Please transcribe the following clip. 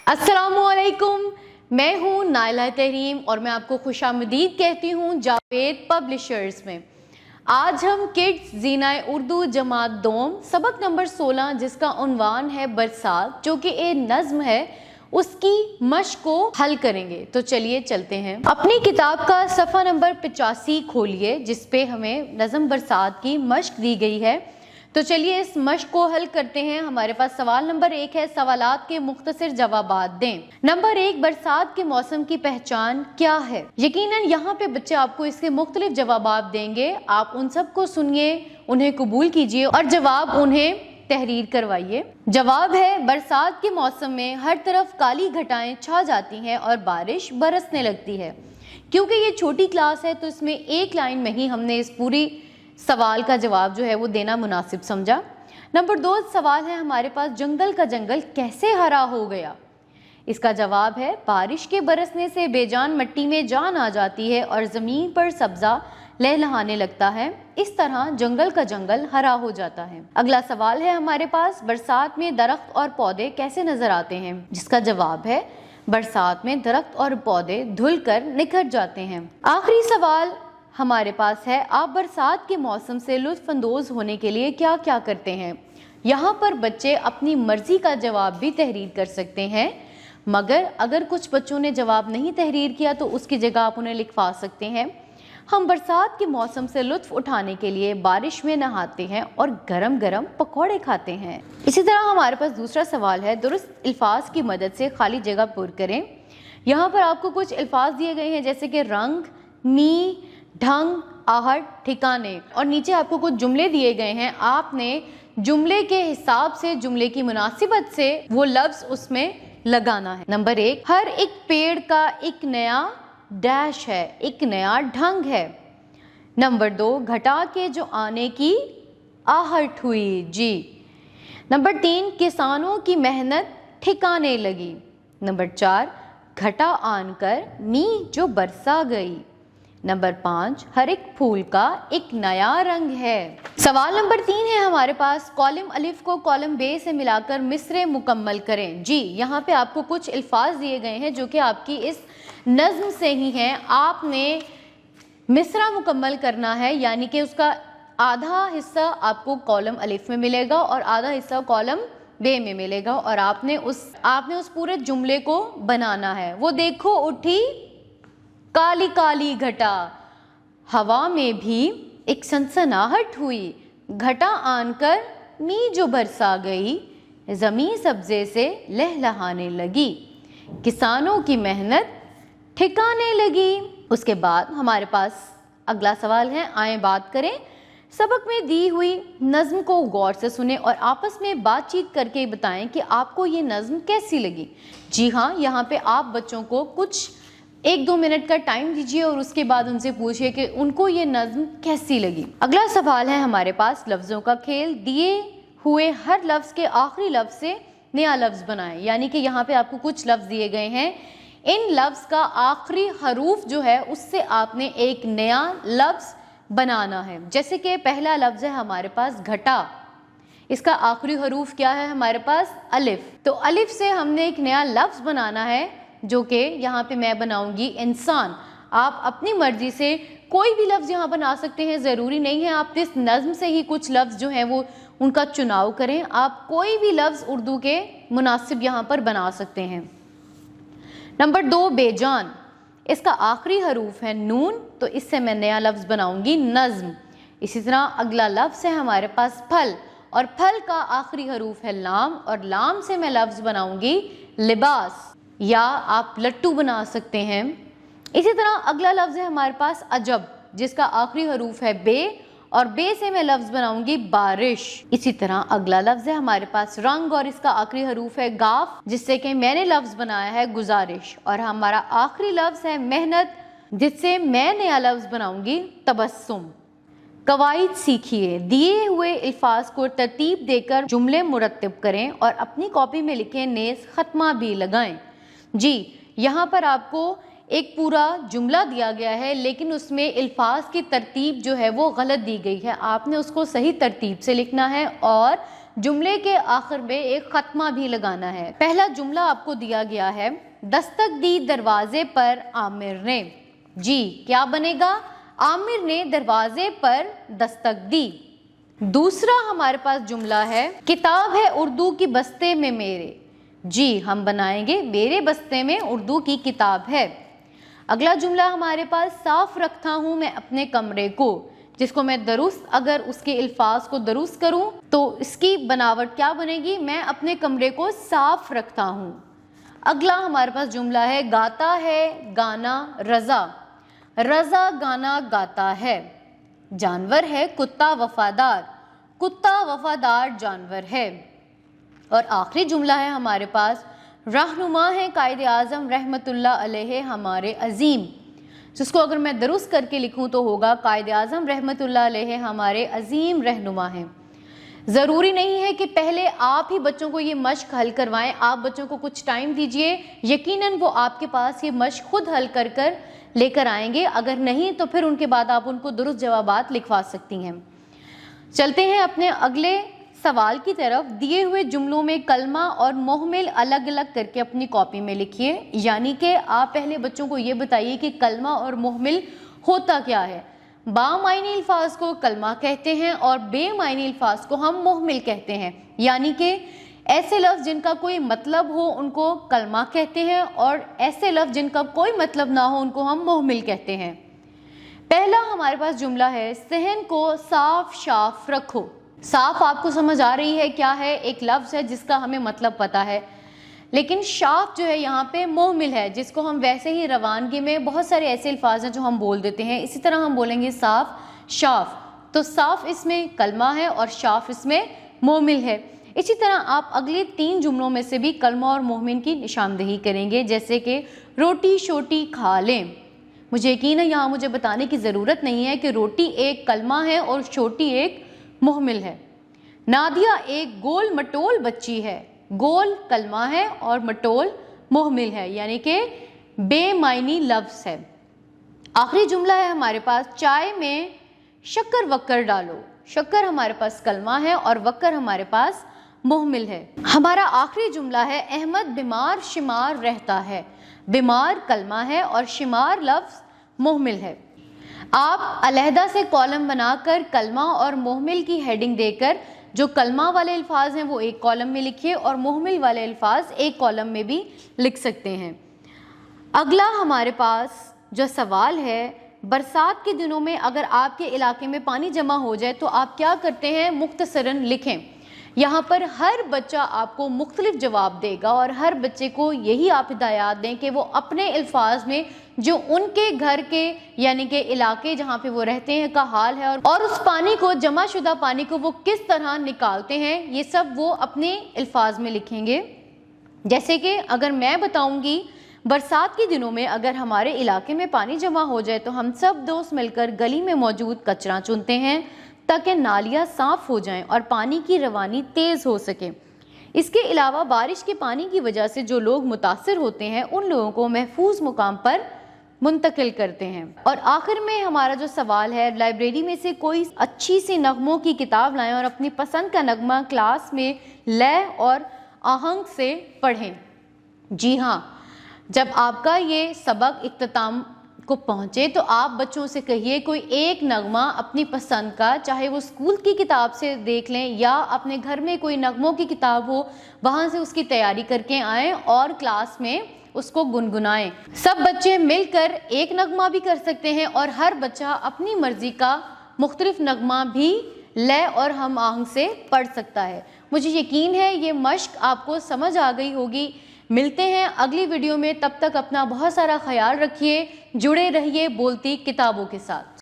अस्सलामुअलैकुम, मैं हूँ नाइला तहरीम और मैं आपको खुशामदीद कहती हूँ जावेद पब्लिशर्स में। आज हम किड्स ज़ीनाए उर्दू जमात दोम सबक नंबर 16 जिसका उन्वान है बरसात, जो कि एक नज़्म है, उसकी मश्क को हल करेंगे। तो चलिए चलते हैं। अपनी किताब का सफ़ा नंबर 85 खोलिए जिस पे हमें नज़्म बरसात की मश्क दी गई है। तो चलिए इस मश्क को हल करते हैं। हमारे पास सवाल नंबर 1 है, सवालात के मुख्तसर जवाबात दें। नंबर 1, बरसात के मौसम की पहचान क्या है? यकीनन यहाँ पे बच्चे आपको इसके मुख्तलिफ जवाबात देंगे। आप उन सब को सुनिए, उन्हें कबूल कीजिए और जवाब उन्हें तहरीर करवाइए। जवाब है, बरसात के मौसम में हर तरफ काली घटाएं छा जाती हैं और बारिश बरसने लगती है। क्योंकि ये छोटी क्लास है तो इसमें एक लाइन में ही हमने इस पूरी सवाल का जवाब जो है वो देना मुनासिब समझा। नंबर 2 सवाल है हमारे पास, जंगल का जंगल कैसे हरा हो गया? इसका जवाब है, बारिश के बरसने से बेजान मिट्टी में जान आ जाती है और ज़मीन पर सब्ज़ा लहलहाने लगता है। इस तरह जंगल का जंगल हरा हो जाता है। अगला सवाल है हमारे पास, बरसात में दरख्त और पौधे कैसे नजर आते हैं? जिसका जवाब है, बरसात में दरख्त और पौधे धुलकर निखर जाते हैं। आखिरी सवाल हमारे पास है, आप बरसात के मौसम से लुत्फ़ अंदोज़ होने के लिए क्या क्या करते हैं? यहाँ पर बच्चे अपनी मर्जी का जवाब भी तहरीर कर सकते हैं, मगर अगर कुछ बच्चों ने जवाब नहीं तहरीर किया तो उसकी जगह आप उन्हें लिखवा सकते हैं। हम बरसात के मौसम से लुत्फ़ उठाने के लिए बारिश में नहाते हैं और गरम गरम पकौड़े खाते हैं। इसी तरह हमारे पास दूसरा सवाल है, दुरुस्त अल्फाज की मदद से खाली जगह पुर करें। यहाँ पर आपको कुछ अल्फाज दिए गए हैं जैसे कि रंग, मी, ढंग, आहट, ठिकाने, और नीचे आपको कुछ जुमले दिए गए हैं। आपने जुमले के हिसाब से, जुमले की मुनासिबत से वो लफ्ज़ उसमें लगाना है। नंबर 1, हर एक पेड़ का एक नया डैश है, एक नया ढंग है। नंबर 2, घटा के जो आने की आहट हुई जी। नंबर 3, किसानों की मेहनत ठिकाने लगी। नंबर 4, घटा आन कर मी जो बरसा गई। नंबर 5, हर एक फूल का एक नया रंग है। सवाल नंबर 3 है हमारे पास, कॉलम अलिफ को कॉलम बे से मिलाकर मिसरे मुकम्मल करें जी। यहाँ पे आपको कुछ अल्फाज दिए गए हैं जो कि आपकी इस नज़्म से ही हैं। आपने मिसरा मुकम्मल करना है, यानी कि उसका आधा हिस्सा आपको कॉलम अलिफ में मिलेगा और आधा हिस्सा कॉलम बे में मिलेगा और आपने उस पूरे जुमले को बनाना है। वो देखो उठी काली काली घटा, हवा में भी एक सनसनाहट हुई, घटा आनकर मी जो बरसा गई, ज़मीं सब्ज़े से लहलहाने लगी, किसानों की मेहनत ठिकाने लगी। उसके बाद हमारे पास अगला सवाल है, आए बात करें। सबक में दी हुई नज़्म को गौर से सुने और आपस में बातचीत करके बताएं कि आपको ये नज़्म कैसी लगी। जी हाँ, यहाँ पे आप बच्चों को कुछ 1-2 मिनट का टाइम दीजिए और उसके बाद उनसे पूछिए कि उनको ये नज़्म कैसी लगी। अगला सवाल है हमारे पास, लफ्ज़ों का खेल, दिए हुए हर लफ्ज़ के आखिरी लफ्ज़ से नया लफ्ज़ बनाएं। यानी कि यहाँ पे आपको कुछ लफ्ज़ दिए गए हैं, इन लफ्ज़ का आखिरी हरूफ जो है उससे आपने एक नया लफ्ज़ बनाना है। जैसे कि पहला लफ्ज़ है हमारे पास घटा, इसका आखिरी हरूफ क्या है हमारे पास? अलिफ। तो अलिफ से हमने एक नया लफ्ज़ बनाना है जो कि यहाँ पे मैं बनाऊंगी इंसान। आप अपनी मर्जी से कोई भी लफ्ज़ यहाँ बना सकते हैं, ज़रूरी नहीं है आप इस नज़्म से ही कुछ लफ्ज़ जो हैं वो उनका चुनाव करें। आप कोई भी लफ्ज़ उर्दू के मुनासिब यहाँ पर बना सकते हैं। नंबर 2, बेजान, इसका आखिरी हरूफ है नून, तो इससे मैं नया लफ्ज़ बनाऊंगी नज़्म। इसी तरह अगला लफ्ज़ है हमारे पास फल, और फल का आखिरी हरूफ है लाम, और लाम से मैं लफ्ज़ बनाऊंगी लिबास, या आप लट्टू बना सकते हैं। इसी तरह अगला लफ्ज़ है हमारे पास अजब, जिसका आखिरी हरूफ है बे, और बे से मैं लफ्ज़ बनाऊंगी बारिश। इसी तरह अगला लफ्ज़ है हमारे पास रंग, और इसका आखिरी हरूफ है गाफ, जिससे कि मैंने लफ्ज़ बनाया है गुजारिश। और हमारा आखिरी लफ्ज़ है मेहनत, जिससे मैं नया लफ्ज़ बनाऊंगी तबस्सुम। कवायद सीखिए, दिए हुए अल्फाज को तरतीब देकर जुमले मुरत्तिब करें और अपनी कॉपी में लिखें, नेज़ खत्मा भी लगाएं जी। यहाँ पर आपको एक पूरा जुमला दिया गया है लेकिन उसमें अल्फाज की तरतीब जो है वो गलत दी गई है। आपने उसको सही तरतीब से लिखना है और जुमले के आखिर में एक खत्मा भी लगाना है। पहला जुमला आपको दिया गया है, दस्तक दी दरवाजे पर आमिर ने। जी क्या बनेगा? आमिर ने दरवाजे पर दस्तक दी। दूसरा हमारे पास जुमला है, किताब है उर्दू की बस्ते में मेरे। जी हम बनाएंगे मेरे बस्ते में उर्दू की किताब है। अगला जुमला हमारे पास, साफ रखता हूँ मैं अपने कमरे को, जिसको मैं दुरुस्त अगर उसके अल्फाज को दुरुस्त करूँ तो इसकी बनावट क्या बनेगी? मैं अपने कमरे को साफ रखता हूँ। अगला हमारे पास जुमला है, गाता है गाना रज़ा। रज़ा गाना गाता है। जानवर है कुत्ता वफादार। कुत्ता वफादार जानवर है। और आखिरी जुमला है हमारे पास, रहनुमा है कायदे आज़म रहमतुल्लाह अलैहि हमारे अजीम, जिसको अगर मैं दुरुस्त करके लिखूं तो होगा, कायदे आज़म रहमतुल्लाह अलैहि हमारे अजीम रहनुमा हैं। ज़रूरी नहीं है कि पहले आप ही बच्चों को ये मश्क हल करवाएं, आप बच्चों को कुछ टाइम दीजिए, यकीनन वो आपके पास ये मश्क खुद हल कर कर लेकर आएंगे। अगर नहीं तो फिर उनके बाद आप उनको दुरुस्त जवाबात लिखवा सकती हैं। चलते हैं अपने अगले सवाल की तरफ। दिए हुए जुमलों में कलमा और मोहमिल अलग अलग करके अपनी कॉपी में लिखिए। यानी कि आप पहले बच्चों को ये बताइए कि कलमा और मोहमिल होता क्या है। बामायनी अल्फाज को कलमा कहते हैं और बेमायनी अल्फाज को हम मोहमिल कहते हैं। यानी कि ऐसे लफ्ज़ जिनका कोई मतलब हो उनको कलमा कहते हैं और ऐसे लफ्ज़ जिनका कोई मतलब ना हो उनको हम मोहमिल कहते हैं। पहला हमारे पास जुमला है, सहन को साफ शाफ रखो। साफ आपको समझ आ रही है क्या है? एक लफ्ज़ है जिसका हमें मतलब पता है, लेकिन शाफ जो है यहाँ पे मोहमिल है, जिसको हम वैसे ही रवानगी में बहुत सारे ऐसे अल्फाज हैं जो हम बोल देते हैं, इसी तरह हम बोलेंगे साफ शाफ। तो साफ इसमें कलमा है और शाफ इसमें मोहमिल है। इसी तरह आप अगले 3 जुमलों में से भी कलमा और मोहमिल की निशानदेही करेंगे, जैसे कि रोटी शोटी खा लें। मुझे यकीन है यहाँ मुझे बताने की ज़रूरत नहीं है कि रोटी एक कलमा है और छोटी एक मोहमिल है। नादिया एक गोल मटोल बच्ची है। गोल कलमा है और मटोल मोहमिल है, यानी कि बेमायनी लफ्ज़ है। आखिरी जुमला है हमारे पास, चाय में शक्कर वक्कर डालो। शक्कर हमारे पास कलमा है और वक्कर हमारे पास मोहमिल है। हमारा आखिरी जुमला है, अहमद बीमार शिमार रहता है। बीमार कलमा है और शिमार लफ्ज़ मोहमिल है। आप अलहदा से कॉलम बनाकर कलमा और मोहमिल की हेडिंग देकर जो कलमा वाले अल्फाज हैं वो एक कॉलम में लिखिए और मोहमिल वाले अल्फाज एक कॉलम में भी लिख सकते हैं। अगला हमारे पास जो सवाल है, बरसात के दिनों में अगर आपके इलाके में पानी जमा हो जाए तो आप क्या करते हैं? मुख्तसरन लिखें। यहाँ पर हर बच्चा आपको मुख्तलिफ जवाब देगा और हर बच्चे को यही आप हिदायत दें कि वो अपने अल्फाज में जो उनके घर के यानी कि इलाके जहाँ पे वो रहते हैं का हाल है और उस पानी को, जमा शुदा पानी को वो किस तरह निकालते हैं, ये सब वो अपने अल्फाज में लिखेंगे। जैसे कि अगर मैं बताऊंगी, बरसात के दिनों में अगर हमारे इलाके में पानी जमा हो जाए तो हम सब दोस्त मिलकर गली में मौजूद कचरा चुनते हैं ताकि नालियाँ साफ़ हो जाएं और पानी की रवानी तेज़ हो सके। इसके अलावा बारिश के पानी की वजह से जो लोग मुतासिर होते हैं उन लोगों को महफूज मुकाम पर मुंतकिल करते हैं। और आखिर में हमारा जो सवाल है, लाइब्रेरी में से कोई अच्छी सी नगमों की किताब लाएं और अपनी पसंद का नगमा क्लास में लय और आहंग से पढ़ें। जी हाँ, जब आपका ये सबक इख्तिताम को पहुँचे तो आप बच्चों से कहिए कोई एक नगमा अपनी पसंद का, चाहे वो स्कूल की किताब से देख लें या अपने घर में कोई नगमों की किताब हो वहाँ से उसकी तैयारी करके आएँ और क्लास में उसको गुनगुनाएं। सब बच्चे मिलकर एक नगमा भी कर सकते हैं और हर बच्चा अपनी मर्जी का मुख्तलिफ नगमा भी लय और हम आहंग से पढ़ सकता है। मुझे यकीन है ये मश्क आपको समझ आ गई होगी। मिलते हैं अगली वीडियो में, तब तक अपना बहुत सारा ख्याल रखिए, जुड़े रहिए बोलती किताबों के साथ।